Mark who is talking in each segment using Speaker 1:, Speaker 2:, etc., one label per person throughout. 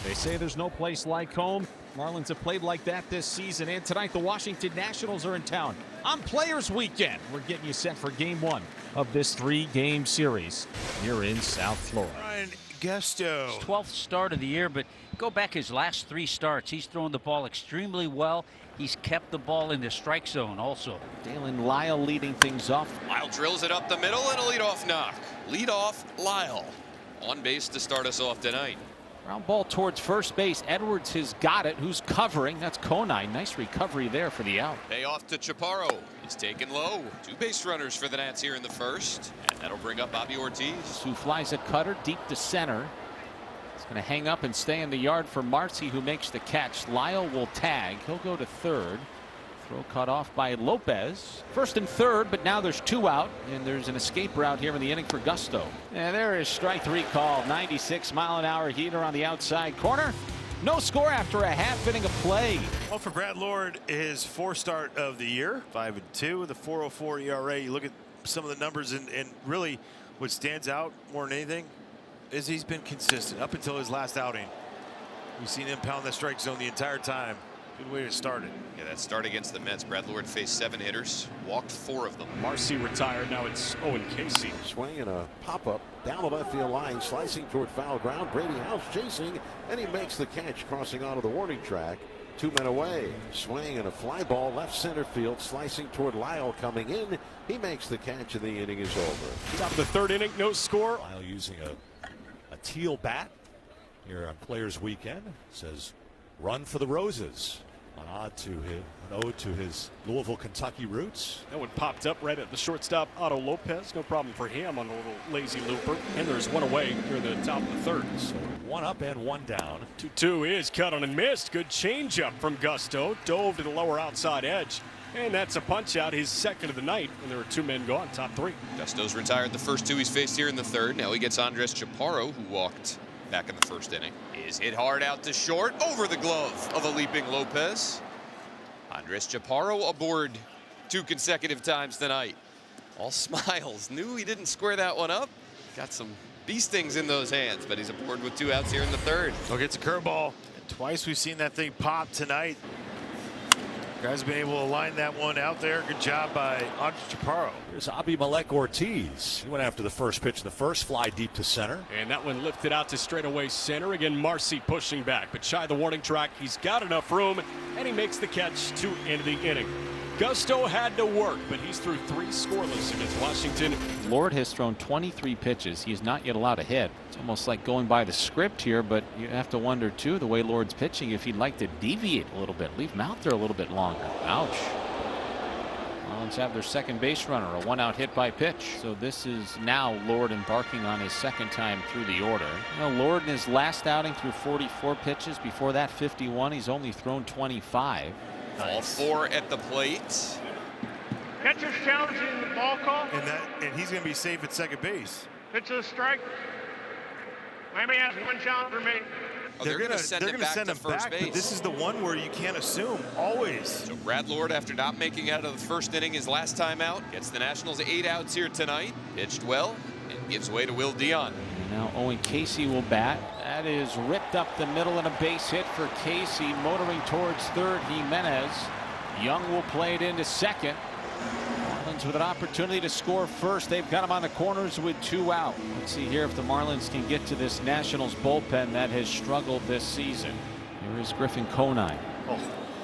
Speaker 1: They say there's no place like home. Marlins have played like that this season, and tonight the Washington Nationals are in town on Players Weekend. We're getting you set for Game 1 of this 3-game series here in South Florida.
Speaker 2: Ryan Gusto.
Speaker 3: His 12th start of the year, but go back his last 3 starts. He's thrown the ball extremely well. He's kept the ball in the strike zone also.
Speaker 1: Dalen Lyle leading things off.
Speaker 4: Lyle drills it up the middle and a leadoff knock. Leadoff Lyle on base to start us off tonight.
Speaker 1: Ground ball towards first base. Edwards has got it. Who's covering? That's Conine. Nice recovery there for the out.
Speaker 4: Payoff to Chaparro. He's taken low. 2 base runners for the Nats here in the first. And that'll bring up Bobby Ortiz.
Speaker 1: Who flies a cutter deep to center. It's going to hang up and stay in the yard for Marcy, who makes the catch. Lyle will tag. He'll go to third. Throw cut off by Lopez. First and third, but now there's 2 out, and there's an escape route here in the inning for Gusto. And there is strike 3 called. 96-mile-an-hour heater on the outside corner. No score after a half inning of play.
Speaker 2: Well, for Brad Lord, his 4th start of the year, 5-2, the 4.04 ERA. You look at some of the numbers, and really what stands out more than anything is he's been consistent up until his last outing. We've seen him pound the strike zone the entire time. Good way to start it.
Speaker 4: Yeah, that start against the Mets. Brad Lord faced 7 hitters, walked 4 of them.
Speaker 5: Marcy retired. Now it's Owen Casey.
Speaker 6: Swing and a pop-up down the left field line, slicing toward foul ground. Brady House chasing, and he makes the catch, crossing onto the warning track. 2 men away. Swing and a fly ball left center field, slicing toward Lyle coming in. He makes the catch, and the inning is over.
Speaker 5: Top of the 3rd inning, no score. Lyle using a teal bat here on Players Weekend. Says, "Run for the Roses." An ode to his Louisville, Kentucky roots. That one popped up right at the shortstop, Otto Lopez. No problem for him on a little lazy looper. And there's 1 away near the top of the 3rd. So 1 up and 1 down. 2-2 is cut on and missed. Good changeup from Gusto. Dove to the lower outside edge. And that's a punch out, his 2nd of the night. And there are 2 men gone, top 3.
Speaker 4: Gusto's retired the first 2 he's faced here in the 3rd. Now he gets Andres Chaparro, who walked back in the 1st inning. Is hit hard out to short, over the glove of a leaping Lopez. Andres Chaparro aboard 2 consecutive times tonight. All smiles. Knew he didn't square that one up. Got some bee stings in those hands, but he's aboard with 2 outs here in the 3rd.
Speaker 2: So gets a curveball. And twice we've seen that thing pop tonight. Guys have been able to line that one out there. Good job by Andres Chaparro.
Speaker 5: Here's Abimelech Ortiz. He went after the first pitch, the first fly deep to center. And that one lifted out to straightaway center. Again, Marcy pushing back, but shy the warning track. He's got enough room, and he makes the catch to end the inning. Gusto had to work, but he's through 3 scoreless against Washington.
Speaker 1: Lord has thrown 23 pitches. He has not yet allowed a hit. It's almost like going by the script here, but you have to wonder, too, the way Lord's pitching, if he'd like to deviate a little bit, leave him out there a little bit longer. Ouch. Marlins have their 2nd base runner, a 1-out hit by pitch. So this is now Lord embarking on his 2nd time through the order. You know, Lord in his last outing threw 44 pitches. Before that, 51. He's only thrown 25.
Speaker 4: All 4 at the plate.
Speaker 7: Catcher's challenging the ball call.
Speaker 2: And he's going to be safe at 2nd base.
Speaker 7: Pitch of the strike. Miami has 1 challenge remaining.
Speaker 4: Oh, they're going to send him back to first base.
Speaker 2: But this is the one where you can't assume always.
Speaker 4: So Brad Lord, after not making out of the 1st inning his last time out, gets the Nationals 8 outs here tonight. Pitched well and gives way to Will Dion.
Speaker 1: Now Owen Casey will bat. That is ripped up the middle and a base hit for Casey. Motoring towards 3rd, Jimenez. Young will play it into 2nd. Marlins with an opportunity to score 1st. They've got him on the corners with 2 out. Let's see here if the Marlins can get to this Nationals bullpen that has struggled this season. Here is Griffin Conine.
Speaker 4: Oh,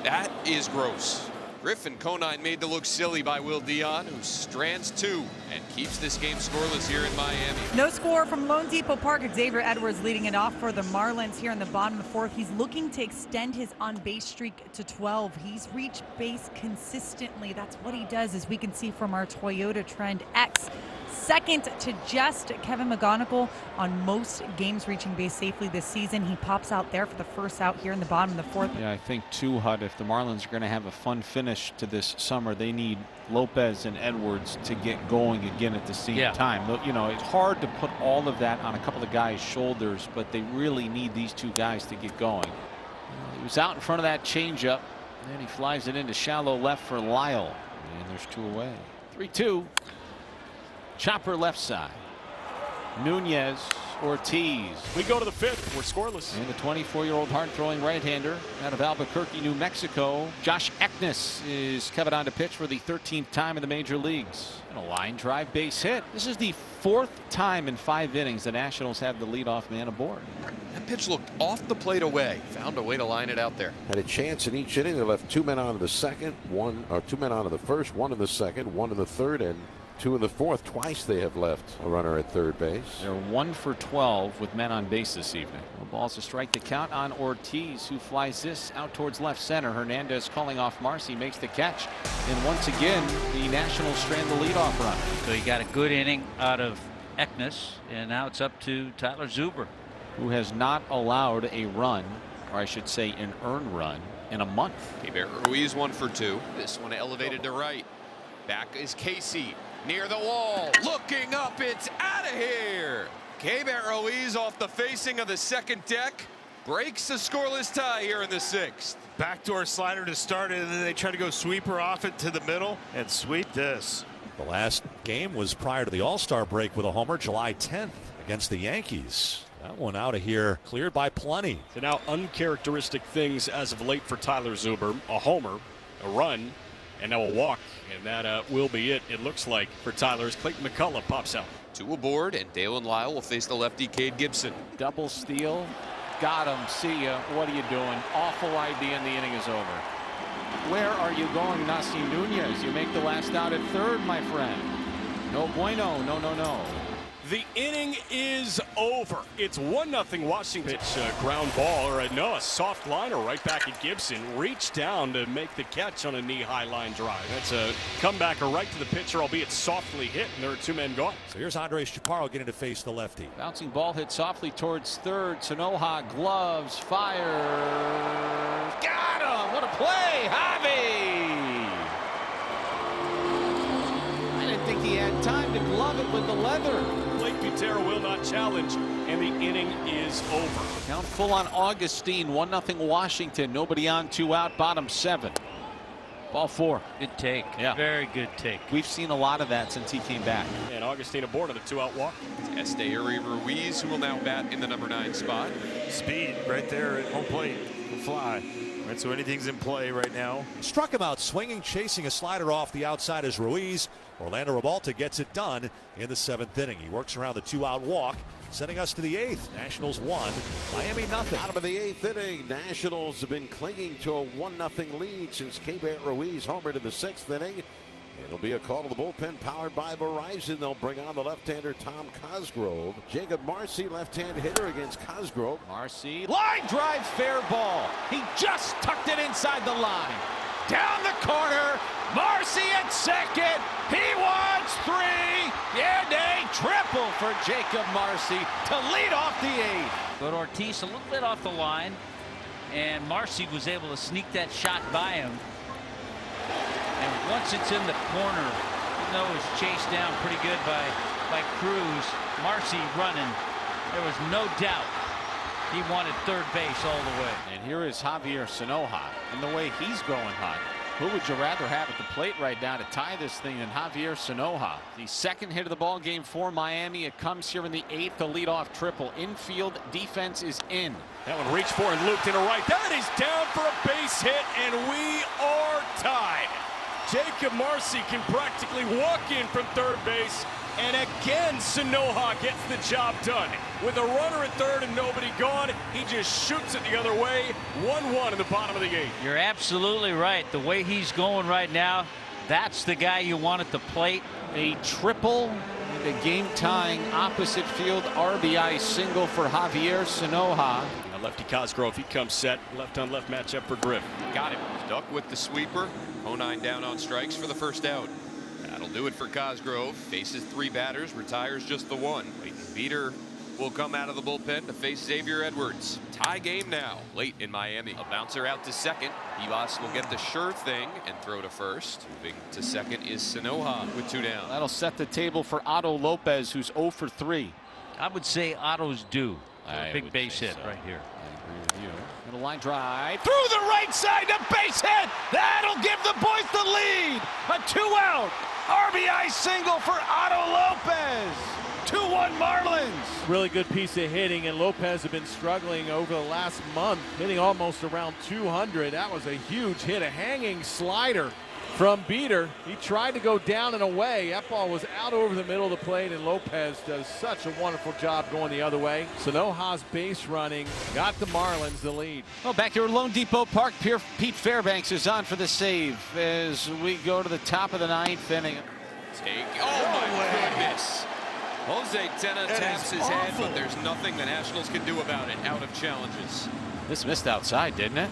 Speaker 4: that is gross. Griffin Conine made to look silly by Will Dion, who strands 2 and keeps this game scoreless here in Miami.
Speaker 8: No score from Lone Depot Park. Xavier Edwards leading it off for the Marlins here in the bottom of the 4th. He's looking to extend his on-base streak to 12. He's reached base consistently. That's what he does, as we can see from our Toyota Trend X. 2nd to just Kevin McGonigal on most games reaching base safely this season. He pops out there for the 1st out here in the bottom of the 4th.
Speaker 1: Yeah, I think too, Hud, if the Marlins are going to have a fun finish to this summer, they need Lopez and Edwards to get going again at the same time. You know, it's hard to put all of that on a couple of guys' shoulders, but they really need these 2 guys to get going. He was out in front of that changeup, and he flies it into shallow left for Lyle, and there's 2 away. 3-2. Chopper left side. Nunez, Ortiz.
Speaker 9: We go to the fifth. We're scoreless.
Speaker 1: And the 24-year-old hard-throwing right-hander out of Albuquerque, New Mexico, Josh Eknes, is coming on to pitch for the 13th time in the major leagues. And a line drive base hit. This is the 4th time in 5 innings the Nationals have the leadoff man aboard.
Speaker 4: That pitch looked off the plate away. Found a way to line it out there.
Speaker 6: Had a chance in each inning. They left 2 men on in the second, 2 men on in the first, 1 in the second, 1 in the third, and 2 in the fourth. Twice they have left a runner at third base.
Speaker 1: They're 1 for 12 with men on base this evening. The ball's a strike to count on Ortiz, who flies this out towards left center. Hernandez calling off Marcy, makes the catch. And once again, the Nationals strand the leadoff runner.
Speaker 3: So you got a good inning out of Eknes, and now it's up to Tyler Zuber,
Speaker 1: who has not allowed a run, or I should say an earned run, in a month.
Speaker 4: Ruiz 1 for 2. This one elevated to right. Back is Casey. Near the wall, looking up, it's out of here. Keibert Ruiz off the facing of the second deck, breaks the scoreless tie here in the 6th.
Speaker 2: Backdoor slider to start it, and then they try to go sweeper off it to the middle and sweep this.
Speaker 5: The last game was prior to the All-Star break with a homer, July 10th against the Yankees. That one out of here, cleared by plenty.
Speaker 9: So now uncharacteristic things as of late for Tyler Zuber. A homer, a run, and now a walk, and that will be it. It looks like for Tyler's. Clayton McCullough pops out. 2
Speaker 4: aboard, and Dalen Lyle will face the lefty Cade Gibson.
Speaker 1: Double steal. Got him. See ya. What are you doing? Awful idea, and the inning is over. Where are you going, Nasi Nunez? You make the last out at third, my friend. No bueno. No, no, no.
Speaker 9: The inning is over. It's 1-0 Washington. Pitch, ground ball, or a soft liner right back at Gibson. Reached down to make the catch on a knee-high line drive. That's a comebacker right to the pitcher, albeit softly hit, and there are 2 men gone.
Speaker 5: So here's Andres Chaparro getting to face the lefty.
Speaker 1: Bouncing ball hit softly towards third. Sanoja gloves, fires. Got him! What a play, Javi! I didn't think he had time to glove it with the leather.
Speaker 9: Blake Butera will not challenge, and the inning is over.
Speaker 1: Count full on Augustine. 1-0 Washington. Nobody on, 2 out. Bottom 7. Ball 4.
Speaker 3: Good take.
Speaker 1: Yeah.
Speaker 3: Very good take.
Speaker 1: We've seen a lot of that since he came back.
Speaker 9: And Augustine aboard on a 2-out walk.
Speaker 4: Esteury Ruiz, who will now bat in the number 9 spot.
Speaker 2: Speed right there at home plate. Will fly. Right, so anything's in play right now.
Speaker 5: Struck him out swinging, chasing a slider off the outside as Ruiz. Orlando Rebalta gets it done in the 7th inning. He works around the 2-out walk, sending us to the 8th. Nationals 1, Miami 0.
Speaker 6: Out of the 8th inning, Nationals have been clinging to a 1-0 lead since Keibert Ruiz homered in the 6th inning. It'll be a call to the bullpen powered by Verizon. They'll bring on the left-hander Tom Cosgrove. Jacob Marcy, left-hand hitter against Cosgrove.
Speaker 1: Marcy, line drive, fair ball. He just tucked it inside the line. Down the corner, Marcy at second. He wants 3, and a triple for Jacob Marcy to lead off the 8th.
Speaker 3: But Ortiz a little bit off the line, and Marcy was able to sneak that shot by him. And once it's in the corner, even though it was chased down pretty good by Cruz, Marcy running, there was no doubt he wanted third base all the way.
Speaker 1: And here is Javier Sanoja, and the way he's going hot. Who would you rather have at the plate right now to tie this thing than Javier Sanoja? The 2nd hit of the ball game for Miami. It comes here in the 8th, the leadoff triple. Infield defense is in.
Speaker 9: That one reached for and looped into right. That is down for a base hit, and we are tied. Jacob Marcy can practically walk in from third base, and again Sanoja gets the job done. With a runner at third and nobody gone, he just shoots it the other way. 1-1 in the bottom of the 8th.
Speaker 3: You're absolutely right. The way he's going right now, that's the guy you want at the plate.
Speaker 1: A triple and a game-tying opposite field RBI single for Javier Sanoja.
Speaker 9: Now lefty Cosgrove, he comes set. Left-on-left matchup for Griff.
Speaker 4: Got him. Stuck with the sweeper. 0-9 down on strikes for the first out. That'll do it for Cosgrove. Faces 3 batters, retires just the 1. Leighton Beater will come out of the bullpen to face Xavier Edwards. Tie game now, late in Miami. A bouncer out to second. Vivas will get the sure thing and throw to first. Moving to second is Sanoja with 2 down.
Speaker 1: That'll set the table for Otto Lopez, who's 0 for 3.
Speaker 3: I would say Otto's due.
Speaker 1: A
Speaker 3: big base hit right here.
Speaker 1: I agree with you. And a line drive through the right side, a base hit. That'll give the boys the lead. A 2-out RBI single for Otto Lopez. 2-1 Marlins.
Speaker 9: Really good piece of hitting, and Lopez have been struggling over the last month, hitting almost around 200. That was a huge hit, a hanging slider from Beater. He tried to go down and away. That ball was out over the middle of the plate, and Lopez does such a wonderful job going the other way. Sanoja's base running got the Marlins the lead.
Speaker 1: Well, back here at Lone Depot Park, Pete Fairbanks is on for the save as we go to the top of the ninth inning.
Speaker 4: My goodness. Jose Tena taps his head, but there's nothing the Nationals can do about it. Out of challenges.
Speaker 1: This missed outside, didn't it?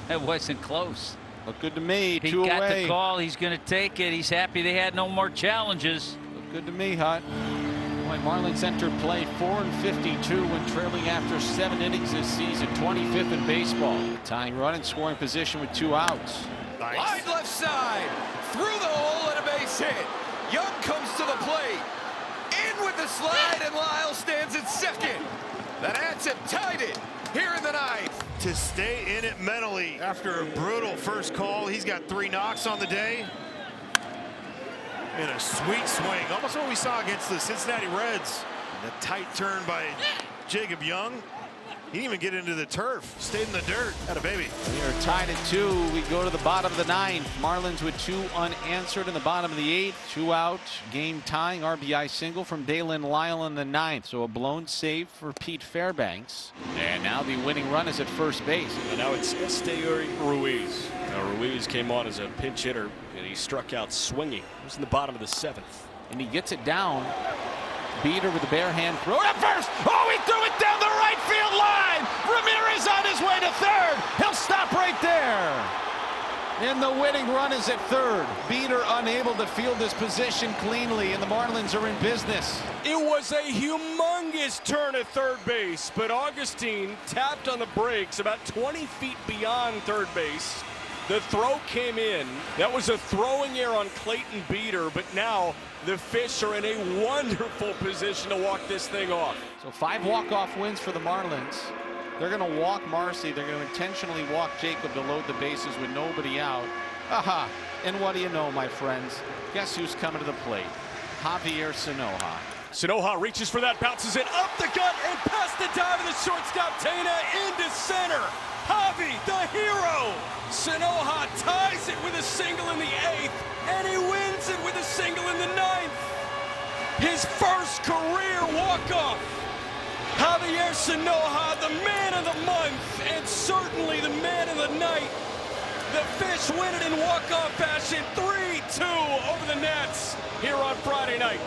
Speaker 3: It wasn't close.
Speaker 1: Looked good to me.
Speaker 3: He
Speaker 1: 2
Speaker 3: got
Speaker 1: away.
Speaker 3: the call. He's going to take it. He's happy they had no more challenges.
Speaker 1: Looked good to me, Hut. Boy, Marlins entered play 4-52 when trailing after 7 innings this season, 25th in baseball. Tying run in scoring position with 2 outs.
Speaker 2: Nice.
Speaker 4: Line left side, through the hole and a base hit. Young comes to the plate, in with the slide, and Lyle stands at second. The Nats have tied it here in the ninth.
Speaker 2: To stay in it mentally after a brutal first call. He's got 3 knocks on the day. And a sweet swing, almost what we saw against the Cincinnati Reds. And a tight turn by Jacob Young. He didn't even get into the turf. Stayed in the dirt. Had a baby.
Speaker 1: We are tied at 2. We go to the bottom of the 9th. Marlins with 2 unanswered in the bottom of the 8th. 2 out. Game tying RBI single from Dalen Lyle in the 9th. So a blown save for Pete Fairbanks. And now the winning run is at first base.
Speaker 9: And now it's Esteury Ruiz. Now Ruiz came on as a pinch hitter, and he struck out swinging. It was in the bottom of the 7th.
Speaker 1: And he gets it down. Beater with a bare hand throw at first. Oh, he threw it down the right field line. Ramirez on his way to third. He'll stop right there. And the winning run is at third. Beater unable to field his position cleanly, and the Marlins are in business.
Speaker 9: It was a humongous turn at third base, but Augustine tapped on the brakes about 20 feet beyond third base. The throw came in. That was a throwing error on Clayton Beater, but now the Fish are in a wonderful position to walk this thing off.
Speaker 1: So 5 walk-off wins for the Marlins. They're going to walk Marcy. They're going to intentionally walk Jacob to load the bases with nobody out. Aha! And what do you know, my friends? Guess who's coming to the plate? Javier Sanoja.
Speaker 9: Sanoja reaches for that, bounces it up the gut and past the dive of the shortstop Tena into center. Javi, the hero. Sanoja ties it with a single in the 8th, and he wins it with a single in the 9th. His first career walk-off. Javier Sanoja, the man of the month, and certainly the man of the night. The Fish win it in walk-off fashion, 3-2 over the Nats here on Friday night.